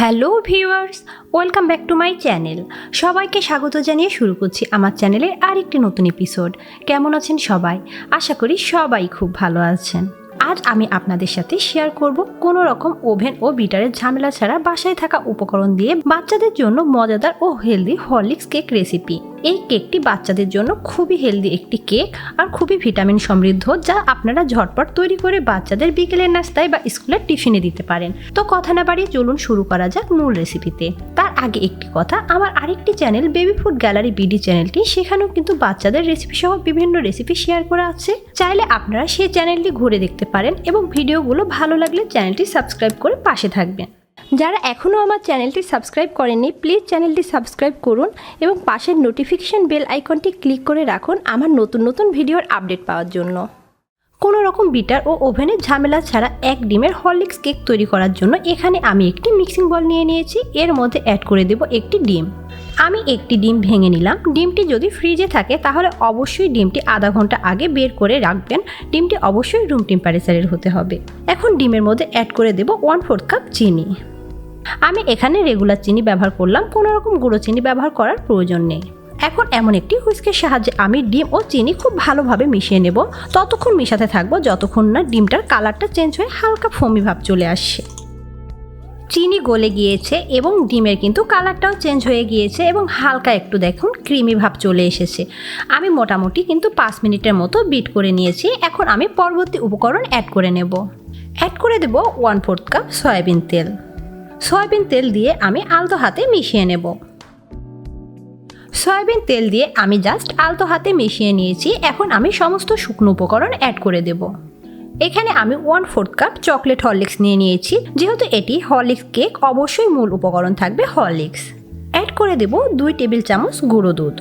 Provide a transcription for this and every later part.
Hello viewers, welcome back to my channel. সবাইকে স্বাগত জানিয়ে শুরু করছি আমার চ্যানেলের আরেকটি নতুন এপিসোড। কেমন আছেন সবাই? আশা করি সবাই খুব ভালো আছেন। আজ আমি আপনাদের সাথে শেয়ার করব কোনো রকম ওভেন ও বিটারের ঝামেলা ছাড়া বাসায় থাকা উপকরণ দিয়ে বাচ্চাদের জন্য মজাদার ও হেলদি হরলিক্স কেক রেসিপি। এই কেকটি বাচ্চাদের জন্য খুবই হেলদি একটি কেক আর খুবই ভিটামিন সমৃদ্ধ, যা আপনারা ঝটপট তৈরি করে বাচ্চাদের বিকেলের নাস্তায় বা স্কুলের টিফিনে দিতে পারেন। তো কথা না বাড়িয়ে চলুন শুরু করা যাক মূল রেসিপিতে। তার আগে একটি কথা, আমার আরেকটি channel baby food gallery BD চ্যানেলটি, সেখানেও কিন্তু বাচ্চাদের রেসিপি সহ বিভিন্ন রেসিপি শেয়ার করা আছে। চাইলে আপনারা সেই চ্যানেলটি ঘুরে দেখতে পারেন এবং ভিডিওগুলো ভালো লাগলে চ্যানেলটি সাবস্ক্রাইব করে পাশে থাকবেন। যারা এখনও আমার চ্যানেলটি সাবস্ক্রাইব করেননি, প্লিজ চ্যানেলটি সাবস্ক্রাইব করুন এবং পাশের নোটিফিকেশন বেল আইকনটি ক্লিক করে রাখুন আমার নতুন নতুন ভিডিওর আপডেট পাওয়ার জন্য। কোনো রকম বিটার ও ওভেনের ঝামেলা ছাড়া এক ডিমের হরলিক্স কেক তৈরি করার জন্য এখানে আমি একটি মিক্সিং বল নিয়ে নিয়েছি। এর মধ্যে অ্যাড করে দেব একটি ডিম। আমি একটি ডিম ভেঙে নিলাম। ডিমটি যদি ফ্রিজে থাকে তাহলে অবশ্যই ডিমটি আধা ঘন্টা আগে বের করে রাখবেন। ডিমটি অবশ্যই রুম টেম্পারেচারের হতে হবে। এখন ডিমের মধ্যে অ্যাড করে দেব 1/4 কাপ চিনি। আমি এখানে রেগুলার চিনি ব্যবহার করলাম, কোনো রকম গুঁড়ো চিনি ব্যবহার করার প্রয়োজন নেই। এখন এমন একটি হুইস্কের সাহায্যে আমি ডিম ও চিনি খুব ভালোভাবে মিশিয়ে নেব। ততক্ষণ মিশাতে থাকবো যতক্ষণ না ডিমটার কালারটা চেঞ্জ হয়ে হালকা ফোমি ভাব চলে আসছে। চিনি গলে গিয়েছে এবং ডিমের কিন্তু কালারটাও চেঞ্জ হয়ে গিয়েছে এবং হালকা একটু দেখুন ক্রিমি ভাব চলে এসেছে। আমি মোটামুটি কিন্তু 5 মিনিটের মতো বিট করে নিয়েছি। এখন আমি পরবর্তী উপকরণ অ্যাড করে নেব। অ্যাড করে দেব 1/4 কাপ সয়াবিন তেল। সয়াবিন তেল দিয়ে আমি আলতো হাতে মিশিয়ে নেব। সয়াবিন তেল দিয়ে আমি জাস্ট আলতো হাতে মিশিয়ে নিয়েছি। এখন আমি সমস্ত শুকনো উপকরণ অ্যাড করে দেব। এখানে আমি 1/4 কাপ চকলেট হরলিক্স নিয়ে নিয়েছি। যেহেতু এটি হরলিক্স কেক, অবশ্যই মূল উপকরণ থাকবে হরলিক্স। অ্যাড করে দেব 2 টেবিল চামচ গুঁড়ো দুধ।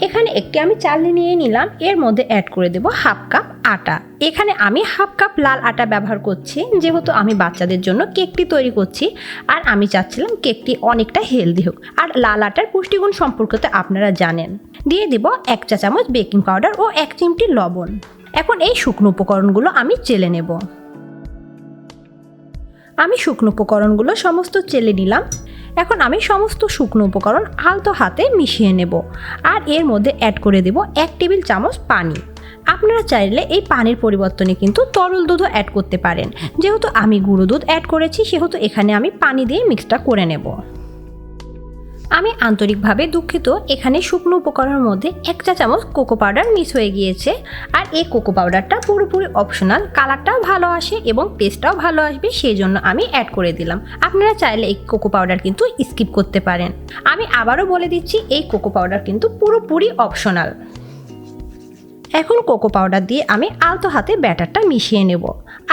এখানে একটি আমি চালনি নিয়ে নিলাম। এর মধ্যে অ্যাড করে দেব 1/2 কাপ আটা। এখানে আমি 1/2 কাপ লাল আটা ব্যবহার করছি, যেহেতু আমি বাচ্চাদের জন্য কেকটি তৈরি করছি আর আমি চাচ্ছিলাম কেকটি অনেকটা হেলদি হোক। আর লাল আটার পুষ্টিগুণ সম্পর্কে তো আপনারা জানেন। দিয়ে দেব 1 চা চামচ বেকিং পাউডার ও 1 চিমটি লবণ। এখন এই শুকনো উপকরণগুলো আমি চেলে নেব। আমি শুকনো উপকরণগুলো সমস্ত চেলে নিলাম। এখন আমি সমস্ত শুকনো উপকরণ আলতো হাতে মিশিয়ে নেব আর এর মধ্যে অ্যাড করে দেব 1 টেবিল চামচ পানি। আপনারা চাইলে এই পানির পরিবর্তনে কিন্তু তরল দুধও অ্যাড করতে পারেন। যেহেতু আমি গুঁড়ো দুধ অ্যাড করেছি, সেহেতু এখানে আমি পানি দিয়ে মিক্সটা করে নেব। আমি আন্তরিকভাবে দুঃখিত, এখানে শুকনো উপকরণের মধ্যে 1 চা চামচ কোকো পাউডার মিস হয়ে গিয়েছে। আর এই কোকো পাউডারটা পুরোপুরি অপশনাল, কালারটাও ভালো আসে এবং টেস্টটাও ভালো আসবে, সেই জন্য আমি অ্যাড করে দিলাম। আপনারা চাইলে এই কোকো পাউডার কিন্তু স্কিপ করতে পারেন। আমি আবারও বলে দিচ্ছি, এই কোকো পাউডার কিন্তু পুরোপুরি অপশনাল। এখন কোকো পাউডার দিয়ে আমি আলতো হাতে ব্যাটারটা মিশিয়ে নেব।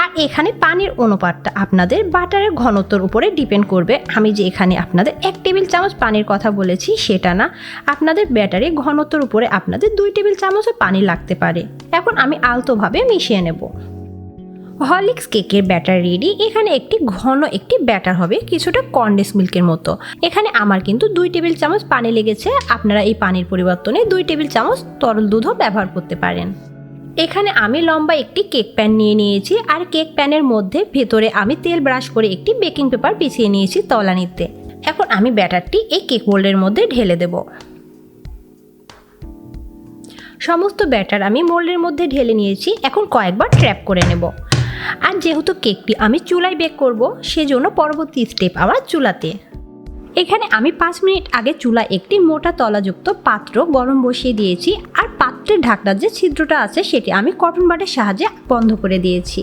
আর এখানে পানির অনুপাতটা আপনাদের বাটারের ঘনত্বের উপরে ডিপেন্ড করবে। আমি যে এখানে আপনাদের 1 টেবিল চামচ পানির কথা বলেছি সেটা না, আপনাদের ব্যাটারের ঘনত্বের উপরে আপনাদের 2 টেবিল চামচও পানি লাগতে পারে। এখন আমি আলতোভাবে মিশিয়ে নেব। হরলিক্স কেকের ব্যাটার রেডি। এখানে একটি ঘন একটি ব্যাটার হবে, কিছুটা কনডেন্স মিল্কের মতো। এখানে আমার কিন্তু 2 টেবিল চামচ পানি লেগেছে। আপনারা এই পানির পরিবর্তনে 2 টেবিল চামচ তরল দুধও ব্যবহার করতে পারেন। এখানে আমি লম্বা একটি কেক প্যান নিয়ে নিয়েছি আর কেক প্যানের মধ্যে ভেতরে আমি তেল ব্রাশ করে একটি বেকিং পেপার বিছিয়ে নিয়েছি তলানিতে। এখন আমি ব্যাটারটি এই কেক মোল্ডের মধ্যে ঢেলে দেব। সমস্ত ব্যাটার আমি মোল্ডের মধ্যে ঢেলে নিয়েছি। এখন কয়েকবার ট্র্যাপ করে নেব। আর যেহেতু কেকটি আমি চুলায় বেক করব, সেজন্য পরবর্তী স্টেপ আবার চুলাতে। এখানে আমি 5 মিনিট আগে চুলায় একটি মোটা তলাযুক্ত পাত্র গরম বসিয়ে দিয়েছি আর পাত্রের ঢাকনার যে ছিদ্রটা আছে সেটি আমি কটন বাডের সাহায্যে বন্ধ করে দিয়েছি।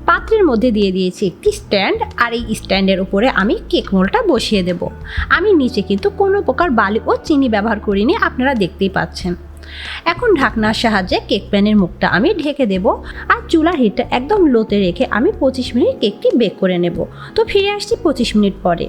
পাত্রের মধ্যে দিয়ে দিয়েছি একটি স্ট্যান্ড আর এই স্ট্যান্ডের উপরে আমি কেক মোল্ডটা বসিয়ে দেব। আমি নিচে কিন্তু কোনো প্রকার বালি ও চিনি ব্যবহার করিনি, আপনারা দেখতেই পাচ্ছেন। এখন ঢাকনার সাহায্যে কেক প্যানের মুখটা আমি ঢেকে দেব আর চুলার হিটটা একদম লোতে রেখে আমি 25 মিনিট কেকটি বেক করে নেব। তো ফিরে আসছি 25 মিনিট পরে।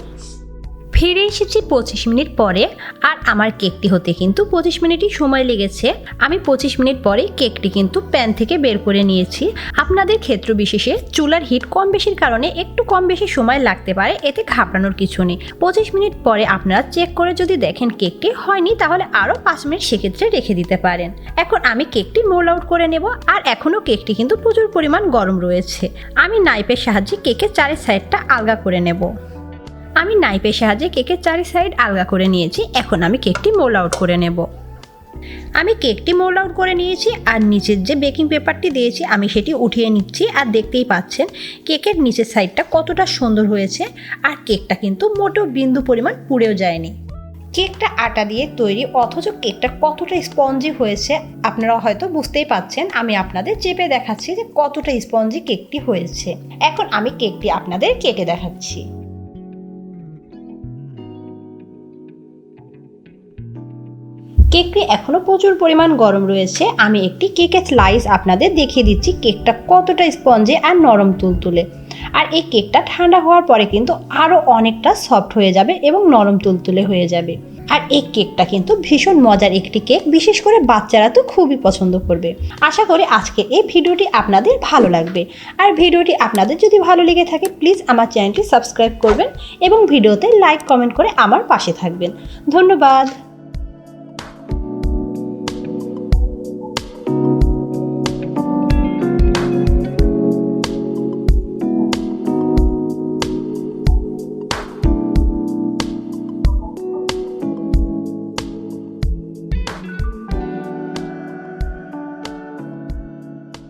ফিরে এসেছি 25 মিনিট পরে আর আমার কেকটি হতে কিন্তু 25 মিনিটই সময় লেগেছে। আমি 25 মিনিট পরে কেকটি কিন্তু প্যান থেকে বের করে নিয়েছি। আপনাদের ক্ষেত্র বিশেষে চুলার হিট কম বেশির কারণে একটু কম বেশি সময় লাগতে পারে, এতে ঘাবড়ানোর কিছু নেই। 25 মিনিট পরে আপনারা চেক করে যদি দেখেন কেকটি হয়নি, তাহলে আরও 5 মিনিট সেক্ষেত্রে রেখে দিতে পারেন। এখন আমি কেকটি মোল্ড আউট করে নেব। আর এখনও কেকটি কিন্তু প্রচুর পরিমাণ গরম রয়েছে। আমি নাইফের সাহায্যে কেকের চারের সাইডটা আলগা করে নেব। আমি নাইফের সাহায্যে কেকের চারি সাইড আলগা করে নিয়েছি। এখন আমি কেকটি মোল্ড আউট করে নেব। আমি কেকটি মোল্ড আউট করে নিয়েছি আর নিচের যে বেকিং পেপারটি দিয়েছি আমি সেটি উঠিয়ে নিচ্ছি। আর দেখতেই পাচ্ছেন কেকের নিচের সাইডটা কতটা সুন্দর হয়েছে, আর কেকটা কিন্তু মোটেও বিন্দু পরিমাণ পুড়েও যায়নি। কেকটা আটা দিয়ে তৈরি, অথচ কেকটা কতটা স্পঞ্জি হয়েছে আপনারা হয়তো বুঝতেই পাচ্ছেন। আমি আপনাদের চেপে দেখাচ্ছি যে কতটা স্পঞ্জি কেকটি হয়েছে। এখন আমি কেকটি আপনাদের কেটে দেখাচ্ছি। কেকটি এখনো প্রচুর পরিমাণ গরম রয়েছে। আমি একটি কেকের স্লাইস আপনাদের দেখিয়ে দিচ্ছি কেকটা কতটা স্পঞ্জি আর নরম তুলতুলে। আর এই কেকটা ঠান্ডা হওয়ার পরে কিন্তু আরও অনেকটা সফট হয়ে যাবে এবং নরম তুলতুলে হয়ে যাবে। আর এই কেকটা কিন্তু ভীষণ মজার একটি কেক, বিশেষ করে বাচ্চারা তো খুবই পছন্দ করবে। আশা করি আজকের এই ভিডিওটি আপনাদের ভালো লাগবে। আর ভিডিওটি আপনাদের যদি ভালো লেগে থাকে প্লিজ আমার চ্যানেলটি সাবস্ক্রাইব করবেন এবং ভিডিওতে লাইক কমেন্ট করে আমার পাশে থাকবেন। ধন্যবাদ।